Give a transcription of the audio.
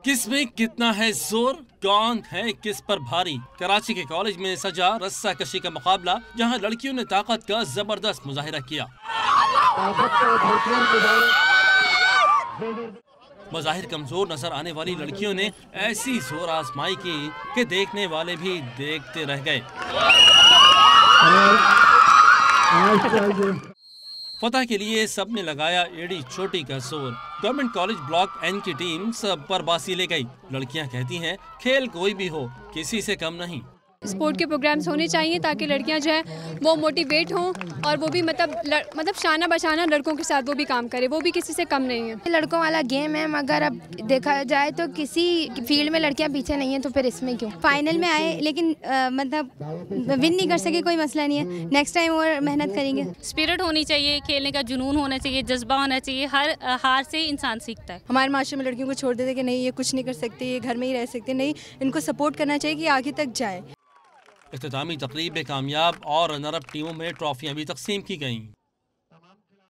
किसमें कितना है जोर, कौन है किस पर भारी। कराची के कॉलेज में सजा रस्सा कशी का मुकाबला, जहां लड़कियों ने ताकत का जबरदस्त मुजाहिरा किया। मज़ाहिर कमजोर नजर आने वाली लड़कियों ने ऐसी जोर आजमाई की कि देखने वाले भी देखते रह गए। फतह के लिए सबने लगाया एड़ी चोटी का जोर। गवर्नमेंट कॉलेज ब्लॉक एन की टीम सब पर बासी ले गई। लड़कियां कहती हैं खेल कोई भी हो, किसी से कम नहीं। स्पोर्ट के प्रोग्राम्स होने चाहिए ताकि लड़कियां जो है वो मोटिवेट हों और वो भी मतलब शाना बशाना लड़कों के साथ वो भी काम करे, वो भी किसी से कम नहीं है। लड़कों वाला गेम है, मगर अब देखा जाए तो किसी फील्ड में लड़कियां पीछे नहीं है, तो फिर इसमें क्यों। फाइनल में आए लेकिन मतलब विन नहीं कर सके, कोई मसला नहीं है, नेक्स्ट टाइम और मेहनत करेंगे। स्पिरिट होनी चाहिए, खेलने का जुनून होना चाहिए, जज्बा होना चाहिए। हर हार से इंसान सीखता है। हमारे माशरे में लड़कियों को छोड़ देते कि नहीं ये कुछ नहीं कर सकती, ये घर में ही रह सकती, नहीं, इनको सपोर्ट करना चाहिए कि आगे तक जाए। इख्तितामी तकरीब में कामयाब और रनर अप टीमों में ट्रॉफियां भी तकसीम की गईं।